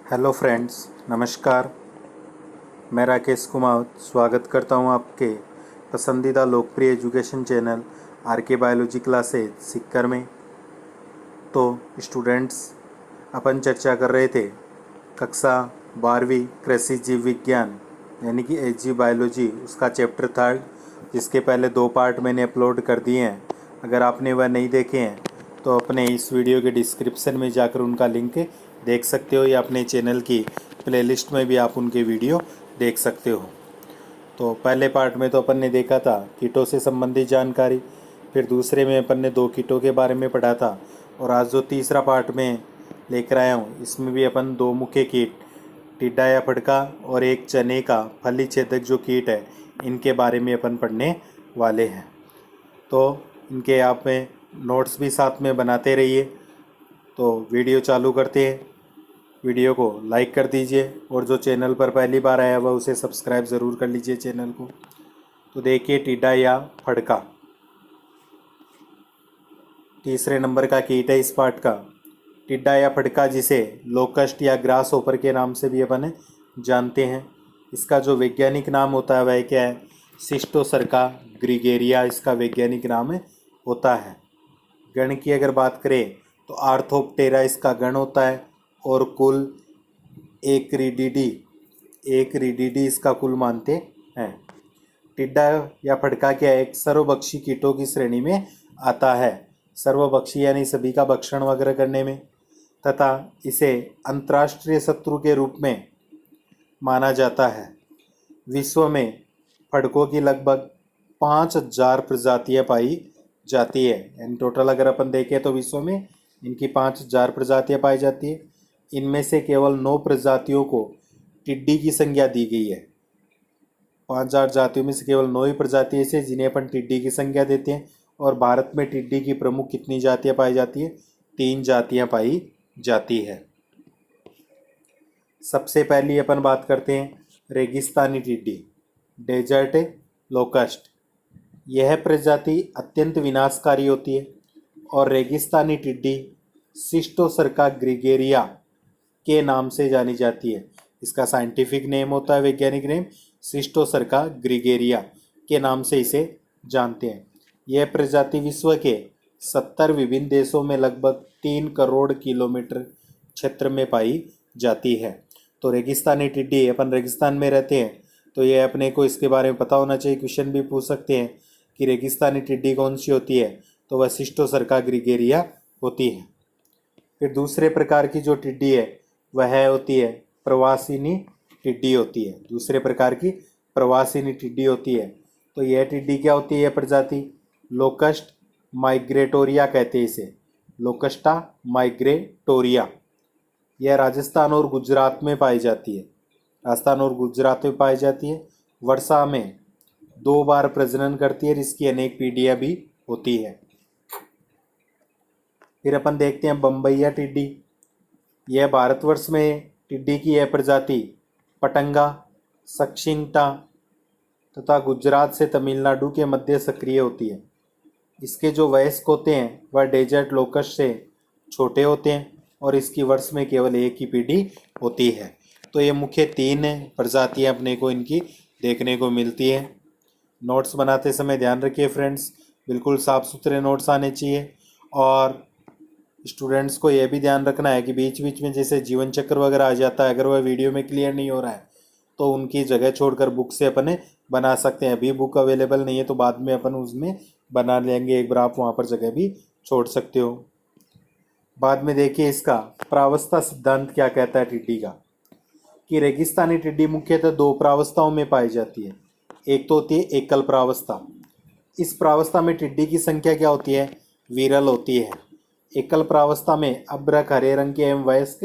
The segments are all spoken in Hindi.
हेलो फ्रेंड्स, नमस्कार। मैं राकेश कुमार स्वागत करता हूं आपके पसंदीदा लोकप्रिय एजुकेशन चैनल आर के बायोलॉजी क्लासेज सीखकर में। तो स्टूडेंट्स, अपन चर्चा कर रहे थे कक्षा 12वीं कृषि जीव विज्ञान यानी कि एच बायोलॉजी, उसका चैप्टर 3, जिसके पहले 2 पार्ट मैंने अपलोड कर दिए हैं। अगर आपने वह नहीं देखे हैं तो अपने इस वीडियो के डिस्क्रिप्शन में जाकर उनका लिंक देख सकते हो, या अपने चैनल की प्लेलिस्ट में भी आप उनके वीडियो देख सकते हो। तो पहले पार्ट में तो अपन ने देखा था कीटों से संबंधित जानकारी, फिर दूसरे में अपन ने 2 कीटों के बारे में पढ़ा था, और आज जो तीसरा पार्ट में लेकर आया हूँ इसमें भी अपन 2 मुख्य कीट, टिड्डा या फड़का और एक चने का फली छेदक जो कीट है, इनके बारे में अपन पढ़ने वाले हैं। तो इनके आप में नोट्स भी साथ में बनाते रहिए। तो वीडियो चालू करते हैं। वीडियो को लाइक कर दीजिए, और जो चैनल पर पहली बार आया हुआ उसे सब्सक्राइब ज़रूर कर लीजिए चैनल को। तो देखिए, टिड्डा या फड़का तीसरे नंबर का कीट है इस पार्ट का। टिड्डा या फड़का, जिसे लोकस्ट या ग्रास होपर के नाम से भी अपन जानते हैं, इसका जो वैज्ञानिक नाम होता है वह क्या है? सिस्टोसर्का ग्रिगेरिया इसका वैज्ञानिक नाम होता है। गण की अगर बात करें तो आर्थोप्टेरा इसका गण होता है, और कुल एक रिडिडी इसका कुल मानते हैं। टिड्डा या फड़का क्या एक सर्वभक्षी कीटों की श्रेणी में आता है, सर्वभक्षी यानी सभी का भक्षण वगैरह करने में, तथा इसे अंतर्राष्ट्रीय शत्रु के रूप में माना जाता है। विश्व में फड़कों की लगभग 5000 प्रजातियां पाई जाती है। यानी टोटल अगर अपन देखें तो विश्व में इनकी 5000 प्रजातियां पाई जाती है। इनमें से केवल 9 प्रजातियों को टिड्डी की संज्ञा दी गई है। 5000 जातियों में से केवल 9 ही प्रजाति ऐसे जिन्हें अपन टिड्डी की संज्ञा देते हैं। और भारत में टिड्डी की प्रमुख कितनी जातियां पाई जाती है? 3 जातियां पाई जाती है। सबसे पहली अपन बात करते हैं रेगिस्तानी टिड्डी, डेजर्ट लोकस्ट। यह प्रजाति अत्यंत विनाशकारी होती है, और रेगिस्तानी टिड्डी सिस्टोसर्का ग्रिगेरिया के नाम से जानी जाती है। इसका साइंटिफिक नेम होता है, वैज्ञानिक नेम, सिस्टोसर्का ग्रिगेरिया के नाम से इसे जानते हैं। यह प्रजाति विश्व के 70 विभिन्न देशों में लगभग 3 करोड़ किलोमीटर क्षेत्र में पाई जाती है। तो रेगिस्तानी टिड्डी, अपन रेगिस्तान में रहते हैं तो ये अपने को इसके बारे में पता होना चाहिए। क्वेश्चन भी पूछ सकते हैं कि रेगिस्तानी टिड्डी कौन सी होती है, तो वह सिस्टोसर्का ग्रिगेरिया होती है। फिर दूसरे प्रकार की जो टिड्डी है वह होती है प्रवासिनी टिड्डी होती है। दूसरे प्रकार की प्रवासिनी टिड्डी होती है। तो यह टिड्डी क्या होती है? यह प्रजाति लोकस्ट माइग्रेटोरिया कहते हैं इसे, लोकस्टा माइग्रेटोरिया। यह राजस्थान और गुजरात में पाई जाती है। राजस्थान और गुजरात में पाई जाती है। वर्षा में 2 बार प्रजनन करती है, इसकी अनेक पीढ़ियां भी होती है। फिर अपन देखते हैं बम्बईया टिड्डी। यह भारतवर्ष में टिड्डी की यह प्रजाति पटंगा, सक्षिंगटा तथा गुजरात से तमिलनाडु के मध्य सक्रिय होती है। इसके जो वयस्क होते हैं वह डेजर्ट लोकस्ट से छोटे होते हैं, और इसकी वर्ष में केवल एक ही पीढ़ी होती है। तो ये मुख्य 3 प्रजातियां अपने को इनकी देखने को मिलती है। नोट्स बनाते समय ध्यान रखिए फ्रेंड्स, बिल्कुल साफ़ सुथरे नोट्स आने चाहिए। और स्टूडेंट्स को यह भी ध्यान रखना है कि बीच बीच में जैसे जीवन चक्र वगैरह आ जाता है, अगर वह वीडियो में क्लियर नहीं हो रहा है तो उनकी जगह छोड़कर बुक से अपन बना सकते हैं। अभी बुक अवेलेबल नहीं है तो बाद में अपन उसमें बना लेंगे, एक बार आप वहाँ पर जगह भी छोड़ सकते हो। बाद में देखिए इसका प्रावस्था सिद्धांत क्या कहता है टिड्डी का, कि रेगिस्तानी टिड्डी मुख्यतः 2 प्रावस्थाओं में पाई जाती है। एक तो होती है एकल प्रावस्था। इस प्रावस्था में टिड्डी की संख्या क्या होती है? विरल होती है। एकल प्रावस्था में अभ्रक हरे रंग के एवं वयस्क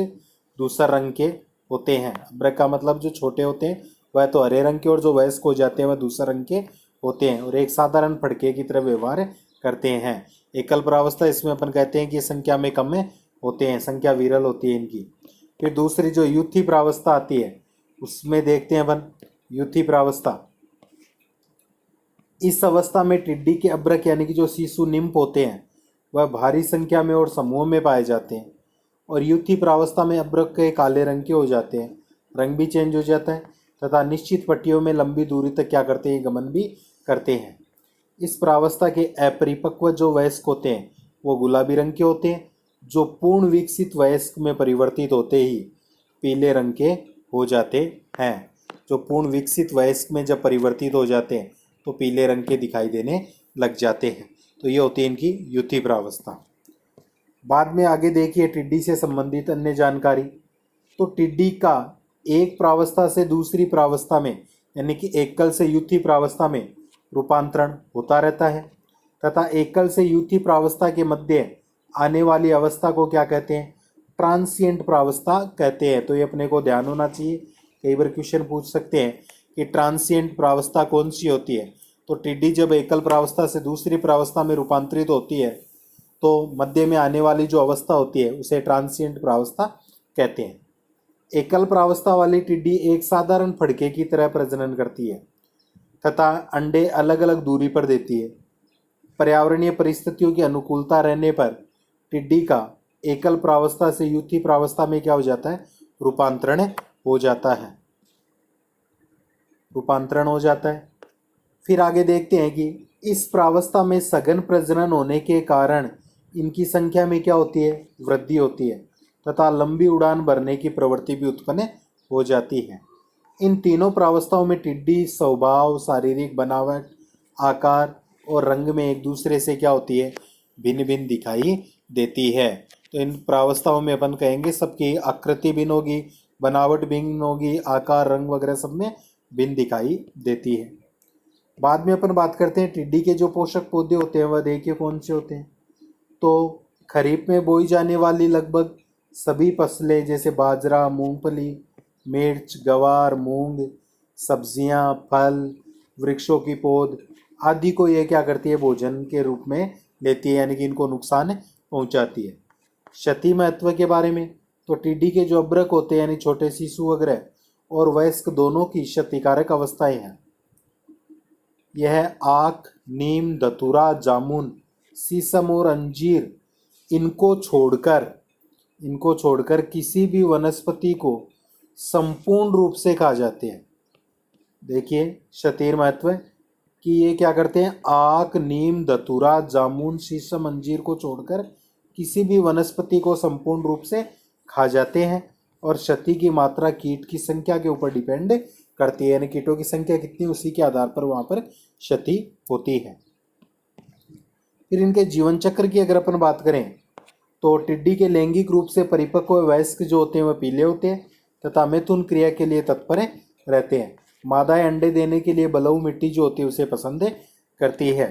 दूसर रंग के होते हैं। अभ्रक का मतलब जो छोटे होते हैं वह तो हरे रंग के, और जो वयस्क हो जाते हैं वह दूसरे रंग के होते हैं, और एक साधारण फड़के की तरह व्यवहार करते हैं। एकल प्रावस्था, इसमें अपन कहते हैं कि संख्या में कम होते हैं, संख्या विरल होती है इनकी। फिर दूसरी जो युथी प्रावस्था आती है उसमें देखते हैं अपन युथी प्रावस्था। इस अवस्था में टिड्डी के अभ्रक यानी कि जो शिशु निम्फ होते हैं वह भारी संख्या में और समूह में पाए जाते हैं। और युथी प्रावस्था में अभ्रक के काले रंग के हो जाते हैं, रंग भी चेंज हो जाता है तथा निश्चित पट्टियों में लंबी दूरी तक क्या करते हैं, गमन भी करते हैं। इस प्रावस्था के अपरिपक्व जो वयस्क होते हैं वो गुलाबी रंग के होते हैं, जो पूर्ण विकसित वयस्क में परिवर्तित होते ही पीले रंग के हो जाते हैं। जो पूर्ण विकसित वयस्क में जब परिवर्तित हो जाते हैं तो पीले रंग के दिखाई देने लग जाते हैं। तो ये होती है इनकी युथी प्रावस्था। बाद में आगे देखिए टिड्डी से संबंधित अन्य जानकारी। तो टिड्डी का एक प्रावस्था से दूसरी प्रावस्था में यानी कि एकल से युथी प्रावस्था में रूपांतरण होता रहता है तथा एकल से युथी प्रावस्था के मध्य आने वाली अवस्था को क्या कहते हैं, ट्रांसिएंट प्रावस्था कहते हैं। तो ये अपने को ध्यान होना चाहिए, कई बार क्वेश्चन पूछ सकते हैं कि ट्रांसिएंट प्रावस्था कौन सी होती है। तो टिड्डी जब एकल प्रावस्था से दूसरी प्रावस्था में रूपांतरित होती है तो मध्य में आने वाली जो अवस्था होती है उसे ट्रांसिएंट प्रावस्था कहते हैं। एकल प्रावस्था वाली टिड्डी एक साधारण फड़के की तरह प्रजनन करती है तथा अंडे अलग अलग दूरी पर देती है। पर्यावरणीय परिस्थितियों की अनुकूलता रहने पर टिड्डी का एकल प्रावस्था से युथी प्रावस्था में क्या हो जाता है, रूपांतरण हो जाता है, रूपांतरण हो जाता है। फिर आगे देखते हैं कि इस प्रावस्था में सघन प्रजनन होने के कारण इनकी संख्या में क्या होती है, वृद्धि होती है तथा लंबी उड़ान भरने की प्रवृत्ति भी उत्पन्न हो जाती है। इन तीनों प्रावस्थाओं में टिड्डी स्वभाव, शारीरिक बनावट, आकार और रंग में एक दूसरे से क्या होती है, भिन्न भिन्न दिखाई देती है। तो इन प्रावस्थाओं में अपन कहेंगे सबकी आकृति भिन्न होगी, बनावट भिन्न होगी, आकार, रंग वगैरह सब में भिन्न दिखाई देती है। बाद में अपन बात करते हैं टिड्डी के जो पोषक पौधे होते हैं वह देखिए कौन से होते हैं। तो खरीफ में बोई जाने वाली लगभग सभी फसलें जैसे बाजरा, मूंगफली, मिर्च, गवार, मूंग, सब्जियां, फल, वृक्षों की पौध आदि को ये क्या करती है, भोजन के रूप में लेती है, यानी कि इनको नुकसान पहुंचाती है। क्षति महत्व के बारे में, तो टिड्डी के जो अभ्रक होते हैं यानी छोटे शिशु वगैरह और वयस्क दोनों की क्षतिकारक अवस्थाएं हैं। यह आक, नीम, धतूरा, जामुन, शीशम और अंजीर इनको छोड़कर किसी भी वनस्पति को संपूर्ण रूप से खा जाते हैं। देखिए क्षतिर महत्व कि ये क्या करते हैं, आक, नीम, धतूरा, जामुन, शीशम, अंजीर को छोड़कर किसी भी वनस्पति को संपूर्ण रूप से खा जाते हैं। और क्षति की मात्रा कीट की संख्या के ऊपर डिपेंड करती है, यानी कीटों की संख्या कितनी उसी के आधार पर वहाँ पर क्षति होती है। फिर इनके जीवन चक्र की अगर अपन बात करें तो टिड्डी के लैंगिक रूप से परिपक्व वयस्क जो होते हैं वह पीले होते हैं तथा मिथुन क्रिया के लिए तत्पर रहते हैं। मादाएं अंडे देने के लिए बलऊ मिट्टी जो होती है उसे पसंद करती है।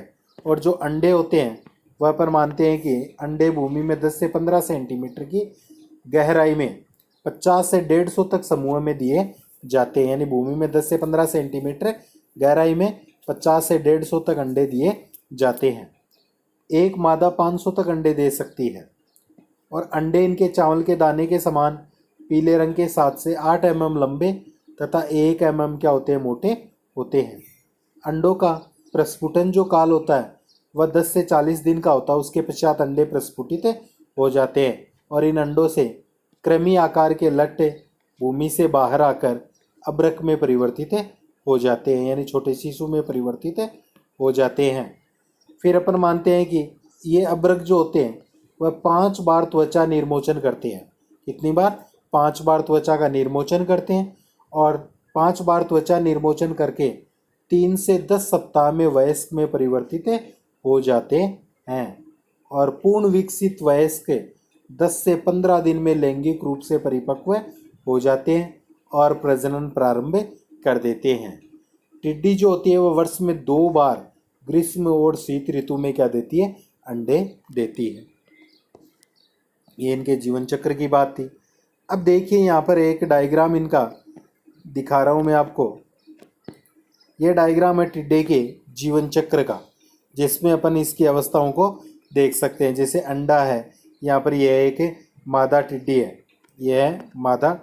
और जो अंडे होते हैं वह पर मानते हैं कि अंडे भूमि में 10 से 15 सेंटीमीटर की गहराई में 50 से 150 तक समूह में दिए जाते हैं, यानी भूमि में 10 से 15 सेंटीमीटर गहराई में 50 से 150 तक अंडे दिए जाते हैं। एक मादा 500 तक अंडे दे सकती है और अंडे इनके चावल के दाने के समान पीले रंग के 7 से 8 mm लंबे तथा 1 mm क्या होते हैं, मोटे होते हैं। अंडों का प्रस्फुटन जो काल होता है वह 10 से 40 दिन का होता है। उसके पश्चात अंडे प्रस्फुटित हो जाते हैं और इन अंडों से कृमि आकार के लट्टे भूमि से बाहर आकर अभ्रक में परिवर्तित हो जाते हैं, यानी छोटे शिशु में परिवर्तित हो जाते हैं। फिर अपन मानते हैं कि ये अभ्रक जो होते हैं वह 5 बार त्वचा निर्मोचन करते हैं। कितनी बार? 5 बार त्वचा का निर्मोचन करते हैं और 5 बार त्वचा निर्मोचन करके 3 से 10 सप्ताह में वयस्क में परिवर्तित हो जाते हैं और पूर्ण विकसित वयस्क 10 से 15 दिन में लैंगिक रूप से परिपक्व हो जाते हैं और प्रजनन प्रारंभ कर देते हैं। टिड्डी जो होती है वह वर्ष में 2 बार ग्रीष्म और शीत ऋतु में क्या देती है, अंडे देती है। ये इनके जीवन चक्र की बात थी। अब देखिए यहाँ पर एक डायग्राम इनका दिखा रहा हूँ मैं आपको। ये डायग्राम है टिड्डे के जीवन चक्र का, जिसमें अपन इसकी अवस्थाओं को देख सकते हैं। जैसे अंडा है, यहाँ पर यह एक मादा टिड्डी है, यह है मादा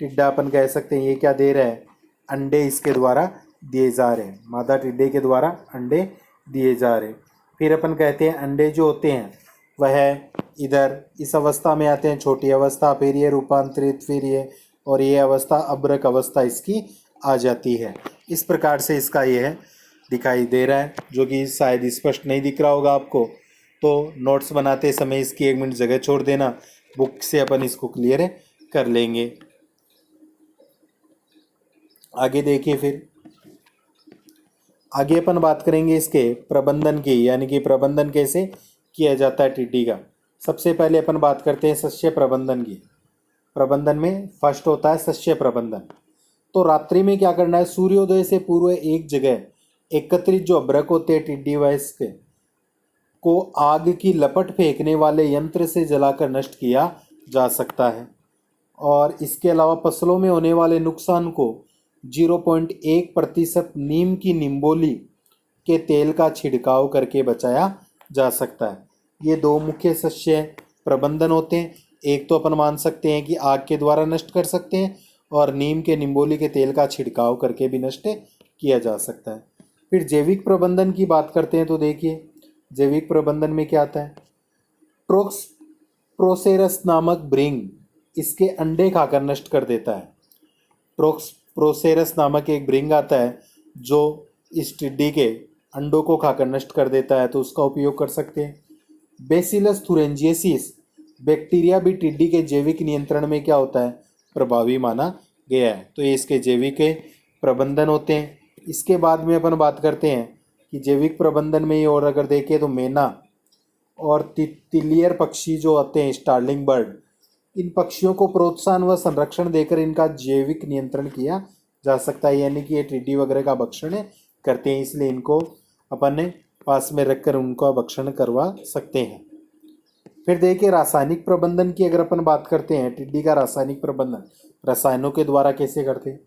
टिड्डा अपन कह सकते हैं। ये क्या दे रहा है, अंडे इसके द्वारा दिए जा रहे हैं, मादा टिड्डे के द्वारा अंडे दिए जा रहे हैं। फिर अपन कहते हैं अंडे जो होते हैं वह इधर इस अवस्था में आते हैं, छोटी अवस्था, फिर ये रूपांतरित, फिर ये, और ये अवस्था अब्रक अवस्था इसकी आ जाती है। इस प्रकार से इसका यह दिखाई दे रहा है, जो कि शायद स्पष्ट नहीं दिख रहा होगा आपको। तो नोट्स बनाते समय इसकी 1 मिनट जगह छोड़ देना, बुक से अपन इसको क्लियर कर लेंगे। आगे देखिए, फिर आगे अपन बात करेंगे इसके प्रबंधन की, यानी कि प्रबंधन कैसे किया जाता है टिड्डी का। सबसे पहले अपन बात करते हैं शस्य प्रबंधन की। प्रबंधन में फर्स्ट होता है शस्य प्रबंधन। तो रात्रि में क्या करना है, सूर्योदय से पूर्व एक जगह एकत्रित जो अभ्रक होते हैं टिड्डी वयस्क के को आग की लपट फेंकने वाले यंत्र से जलाकर नष्ट किया जा सकता है। और इसके अलावा फसलों में होने वाले नुकसान को 0.1% नीम की निम्बोली के तेल का छिड़काव करके बचाया जा सकता है। ये 2 मुख्य शस्य प्रबंधन होते हैं। एक तो अपन मान सकते हैं कि आग के द्वारा नष्ट कर सकते हैं, और नीम के निम्बोली के तेल का छिड़काव करके भी नष्ट किया जा सकता है। फिर जैविक प्रबंधन की बात करते हैं, तो देखिए जैविक प्रबंधन में क्या आता है, ट्रोक्स प्रोसेरस नामक भृंग इसके अंडे खाकर नष्ट कर देता है। ट्रोक्स प्रोसेरस नामक एक भृंग आता है जो इस टिड्डी के अंडों को खाकर नष्ट कर देता है, तो उसका उपयोग कर सकते हैं। बेसिलस थुरेंजिएसिस बैक्टीरिया भी टिड्डी के जैविक नियंत्रण में क्या होता है, प्रभावी माना गया है। तो ये इसके जैविक प्रबंधन होते हैं। इसके बाद में अपन बात करते हैं कि जैविक प्रबंधन में, और अगर देखें तो मैना और तिलियर पक्षी जो आते हैं, स्टार्लिंग बर्ड, इन पक्षियों को प्रोत्साहन व संरक्षण देकर इनका जैविक नियंत्रण किया जा सकता है। यानी कि ये टिड्डी वगैरह का भक्षण करते हैं, इसलिए इनको अपन पास में रखकर उनका भक्षण करवा सकते हैं। फिर देखिए रासायनिक प्रबंधन की अगर अपन बात करते हैं, टिड्डी का रासायनिक प्रबंधन रसायनों के द्वारा कैसे करते हैं,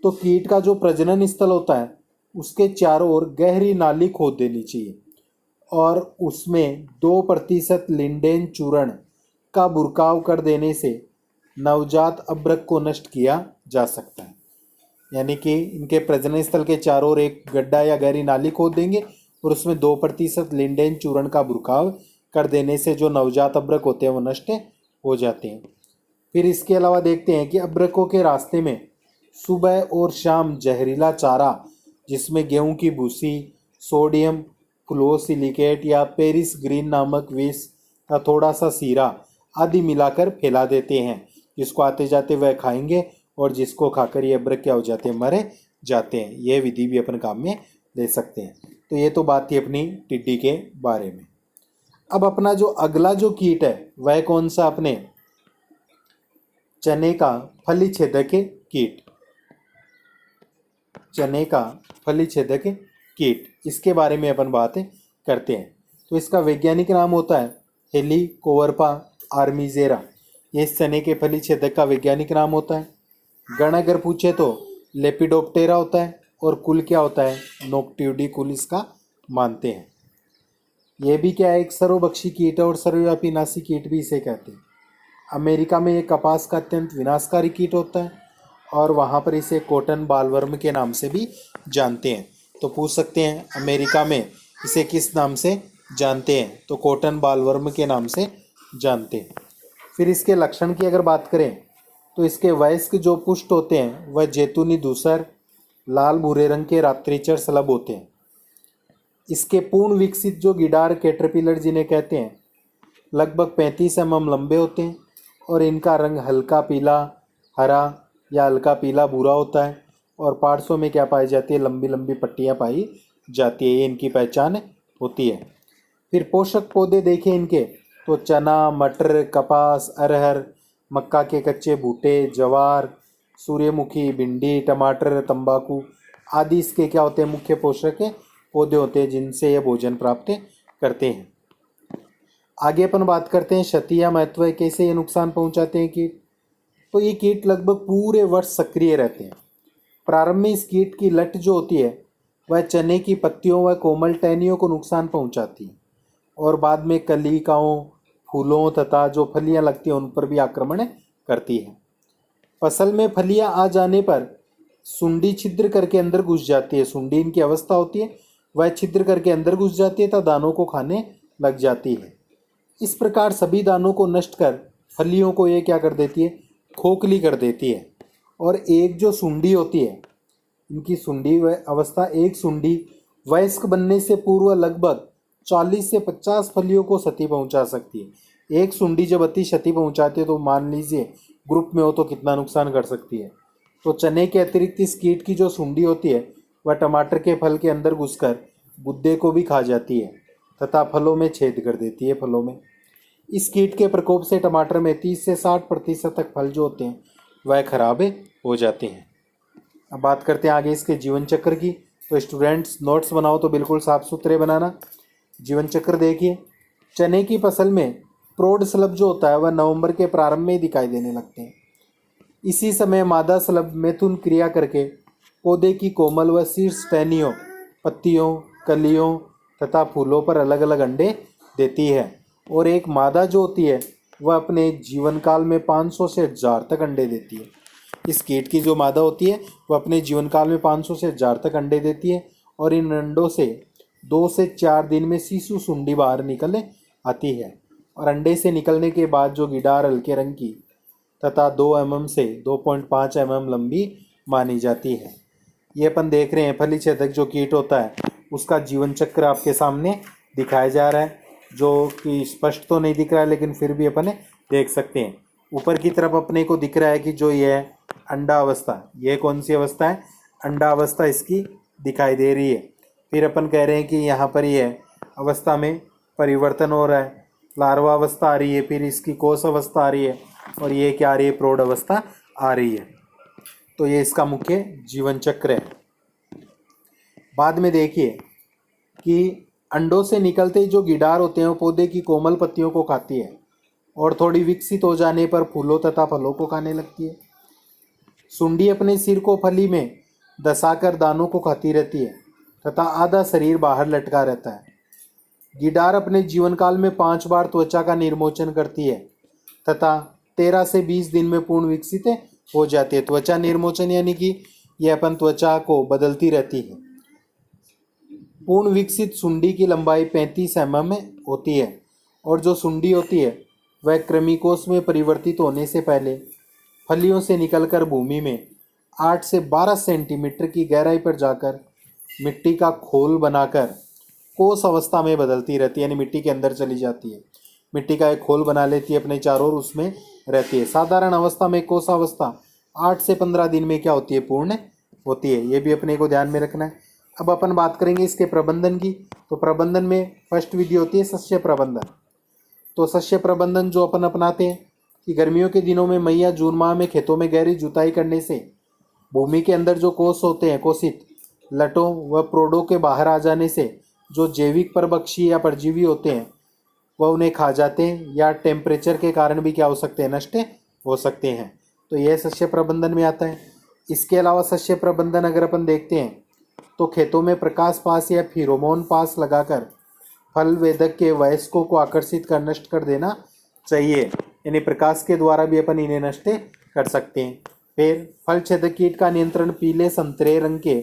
तो कीट का जो प्रजनन स्थल होता है उसके चारों ओर गहरी नाली खोद देनी चाहिए, और उसमें 2% लिंडेन चूर्ण का बुरकाव कर देने से नवजात अभ्रक को नष्ट किया जा सकता है। यानी कि इनके प्रजनन स्थल के चारों ओर एक गड्ढा या गहरी नाली खोद देंगे, और उसमें 2% लिंडेन चूर्ण का बुरकाव कर देने से जो नवजात अभ्रक होते हैं वो नष्ट हो जाते हैं। फिर इसके अलावा देखते हैं कि अभ्रकों के रास्ते में सुबह और शाम जहरीला चारा, जिसमें गेहूं की भूसी, सोडियम क्लोसिलिकेट या पेरिस ग्रीन नामक विष का थोड़ा सा सीरा आदि मिलाकर फैला देते हैं, जिसको आते जाते वह खाएंगे, और जिसको खाकर ये अभ्रक क्या हो जाते हैं, मर जाते हैं। यह विधि भी अपन काम में ले सकते हैं। तो ये तो बात थी अपनी टिड्डी के बारे में। अब अपना जो अगला जो कीट है वह कौन सा, अपने चने का फली छेदक कीट। चने का फली छेदक कीट, इसके बारे में अपन बात करते हैं। तो इसका वैज्ञानिक नाम होता है हेलिकोवर्पा आर्मीजेरा। ये इस चने के फली छेदक का वैज्ञानिक नाम होता है। गण अगर पूछे तो लेपिडोप्टेरा होता है, और कुल क्या होता है, नोक्टियोडी कुल इसका मानते हैं। यह भी क्या है, एक सर्वभक्षी कीट है, और सर्वव्यापी नासी कीट भी इसे कहते हैं। अमेरिका में ये कपास का अत्यंत विनाशकारी कीट होता है, और वहाँ पर इसे कॉटन बालवर्म के नाम से भी जानते हैं। तो पूछ सकते हैं अमेरिका में इसे किस नाम से जानते हैं, तो कॉटन बालवर्म के नाम से जानते हैं। फिर इसके लक्षण की अगर बात करें, तो इसके वयस्क जो पुष्ट होते हैं वह जैतूनी धूसर लाल भूरे रंग के रात्रिचर शलभ होते हैं। इसके पूर्ण विकसित जो गिडार कैटरपिलर जिन्हें कहते हैं, लगभग 35 mm लंबे होते हैं, और इनका रंग हल्का पीला हरा या हल्का पीला भूरा होता है, और पार्श्व में क्या पाई जाती है, लंबी लंबी पट्टियाँ पाई जाती है। ये इनकी पहचान होती है। फिर पोषक पौधे देखें इनके, तो चना, मटर, कपास, अरहर, मक्का के कच्चे भुट्टे, जवार, सूर्यमुखी, भिंडी, टमाटर, तंबाकू आदि इसके क्या होते हैं, मुख्य पोषक पौधे होते हैं, जिनसे ये भोजन प्राप्त करते हैं। आगे अपन बात करते हैं क्षति या महत्व, कैसे ये नुकसान पहुंचाते हैं कीट। तो ये कीट लगभग पूरे वर्ष सक्रिय रहते हैं। प्रारंभ में इस कीट की लट जो होती है वह चने की पत्तियों व कोमल टहनियों को नुकसान पहुंचाती है, और बाद में कलिकाओं, फूलों तथा जो फलियां लगती हैं उन पर भी आक्रमण करती है। फसल में फलियां आ जाने पर सुंडी छिद्र करके अंदर घुस जाती है। सुंडी इनकी अवस्था होती है, वह छिद्र करके अंदर घुस जाती है तथा दानों को खाने लग जाती है। इस प्रकार सभी दानों को नष्ट कर फलियों को ये क्या कर देती है, खोखली कर देती है। और एक जो सुंडी होती है, इनकी सुंडी अवस्था, एक सुंडी वयस्क बनने से पूर्व लगभग 40 से 50 फलियों को क्षति पहुंचा सकती है। एक सुंडी जब अति क्षति पहुंचाती है तो मान लीजिए ग्रुप में हो तो कितना नुकसान कर सकती है। तो चने के अतिरिक्त इस कीट की जो सुंडी होती है वह टमाटर के फल के अंदर घुसकर गुद्दे को भी खा जाती है तथा फलों में छेद कर देती है। फलों में इस कीट के प्रकोप से टमाटर में 30 से 60% तक फल जो होते हैं वह खराब हो जाते हैं। अब बात करते हैं आगे इसके जीवन चक्र की। तो स्टूडेंट्स नोट्स बनाओ तो बिल्कुल साफ सुथरे बनाना। जीवन चक्र देखिए, चने की फसल में प्रौढ़ शलभ जो होता है वह नवंबर के प्रारंभ में ही दिखाई देने लगते हैं। इसी समय मादा शलभ मैथुन क्रिया करके पौधे की कोमल व शीर्ष टहनियों, पत्तियों, कलियों तथा फूलों पर अलग अलग अंडे देती है। और एक मादा जो होती है वह अपने जीवन काल में 500 से 1000 तक अंडे देती है। इस कीट की जो मादा होती है वह अपने जीवन काल में 500 से 1000 तक अंडे देती है। और इन अंडों से 2 से 4 दिन में शिशु सुंडी बाहर निकल आती है। और अंडे से निकलने के बाद जो गिडार हल्के रंग की तथा 2 mm से 2.5 mm लंबी मानी जाती है। ये अपन देख रहे हैं फली छेदक जो कीट होता है उसका जीवन चक्र आपके सामने दिखाया जा रहा है, जो कि स्पष्ट तो नहीं दिख रहा है लेकिन फिर भी अपन देख सकते हैं। ऊपर की तरफ अपने को दिख रहा है कि जो ये अंडा अवस्था, ये कौन सी अवस्था है, अंडा अवस्था इसकी दिखाई दे रही है। फिर अपन कह रहे हैं कि यहाँ पर ये अवस्था में परिवर्तन हो रहा है, लार्वा अवस्था आ रही है, फिर इसकी कोष अवस्था आ रही है और ये क्या आ रही है, प्रौढ़ अवस्था आ रही है। तो ये इसका मुख्य जीवन चक्र है। बाद में देखिए कि अंडों से निकलते ही जो गिडार होते हैं वो पौधे की कोमल पत्तियों को खाती है और थोड़ी विकसित हो जाने पर फूलों तथा फलों को खाने लगती है। सुंडी अपने सिर को फली में दसाकर दानों को खाती रहती है तथा आधा शरीर बाहर लटका रहता है। गिडार अपने जीवन काल में 5 बार त्वचा का निर्मोचन करती है तथा 13 से 20 दिन में पूर्ण विकसित हो जाती है। त्वचा निर्मोचन यानी कि यह अपन त्वचा को बदलती रहती है। पूर्ण विकसित सुंडी की लंबाई 35 mm होती है और जो सुंडी होती है वह कृमिकोष में परिवर्तित होने से पहले फलियों से निकलकर भूमि में 8 से 12 सेंटीमीटर की गहराई पर जाकर मिट्टी का खोल बनाकर कोष अवस्था में बदलती रहती है, यानी मिट्टी के अंदर चली जाती है। मिट्टी का एक खोल बना लेती है अपने चारों ओर, उसमें रहती है। साधारण अवस्था में कोष अवस्था 8 से 15 दिन में क्या होती है, पूर्ण होती है। ये भी अपने को ध्यान में रखना है। अब अपन बात करेंगे इसके प्रबंधन की। तो प्रबंधन में फर्स्ट विधि होती है शस्य प्रबंधन। तो शस्य प्रबंधन जो अपन अपनाते हैं कि गर्मियों के दिनों में मई या जून माह में खेतों में गहरी जुताई करने से भूमि के अंदर जो कोष होते हैं, कोषित लटों व प्रोडों के बाहर आ जाने से जो जैविक परभक्षी या परजीवी होते हैं वह उन्हें खा जाते हैं या टेम्परेचर के कारण भी क्या हो सकते हैं, नष्ट हो सकते हैं। तो यह शस्य प्रबंधन में आता है। इसके अलावा शस्य प्रबंधन अगर अपन देखते हैं तो खेतों में प्रकाश पास या फिरोमोन पास लगाकर फल वेदक के वयस्कों को आकर्षित कर नष्ट कर देना चाहिए, यानी प्रकाश के द्वारा भी अपन इन्हें नष्ट कर सकते हैं। फिर फल छेदक कीट का नियंत्रण पीले संतरे रंग के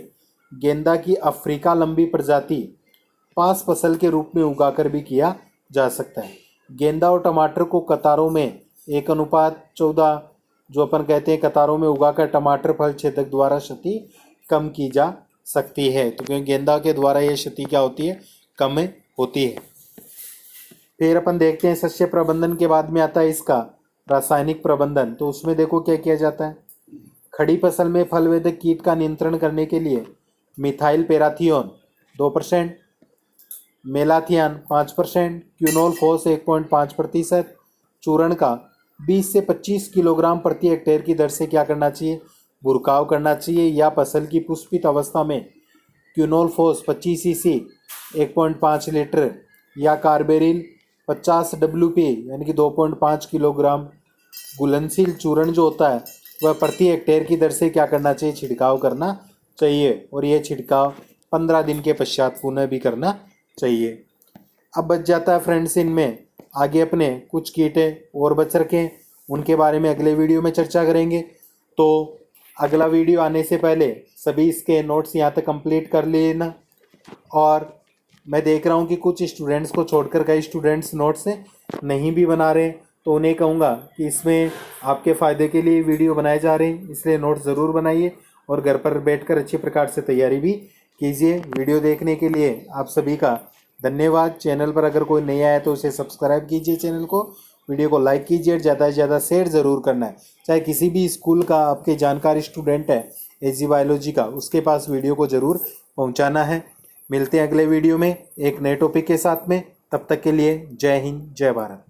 गेंदा की अफ्रीका लंबी प्रजाति पास फसल के रूप में उगाकर भी किया जा सकता है। गेंदा और टमाटर को कतारों में 1:14 जो अपन कहते हैं कतारों में उगाकर टमाटर फल छेदक द्वारा क्षति कम की जा सकती है। तो क्योंकि गेंदा के द्वारा ये क्षति क्या होती है, कम होती है। फिर अपन देखते हैं शस्य प्रबंधन के बाद में आता है इसका रासायनिक प्रबंधन। तो उसमें देखो क्या किया जाता है। खड़ी फसल में फल वेदक कीट का नियंत्रण करने के लिए मिथाइल पैराथियोन 2%, मेलाथियान 5%, क्यूनोल-फोस 1.5% चूर्ण का 20 से 25 किलोग्राम प्रति हेक्टेयर की दर से क्या करना चाहिए, बुरकाव करना चाहिए। या फसल की पुष्पित अवस्था में क्यूनोल-फोस 25 cc 1.5 लीटर या कार्बेरिल 50 WP यानी कि 2.5 किलोग्राम घुलनशील चूर्ण जो होता है वह प्रति हेक्टेयर की दर से क्या करना चाहिए, छिड़काव करना चाहिए। और यह छिड़काव 15 दिन के पश्चात पुनः भी करना चाहिए। अब बच जाता है फ्रेंड्स इनमें आगे अपने कुछ कीटे और बच रखे, उनके बारे में अगले वीडियो में चर्चा करेंगे। तो अगला वीडियो आने से पहले सभी इसके नोट्स यहाँ तक कंप्लीट कर लेना। और मैं देख रहा हूँ कि कुछ स्टूडेंट्स को छोड़कर कई स्टूडेंट्स नोट्स नहीं भी बना रहे तो उन्हें कहूँगा कि इसमें आपके फ़ायदे के लिए वीडियो बनाए जा रहे हैं, इसलिए नोट ज़रूर बनाइए और घर पर बैठकर अच्छी प्रकार से तैयारी भी कीजिए। वीडियो देखने के लिए आप सभी का धन्यवाद। चैनल पर अगर कोई नया है तो उसे सब्सक्राइब कीजिए चैनल को, वीडियो को लाइक कीजिए, ज़्यादा से ज़्यादा शेयर ज़रूर करना है। चाहे किसी भी स्कूल का आपके जानकार स्टूडेंट है एजी बायोलॉजी का, उसके पास वीडियो को ज़रूर पहुंचाना है। मिलते हैं अगले वीडियो में एक नए टॉपिक के साथ में। तब तक के लिए जय हिंद, जय भारत।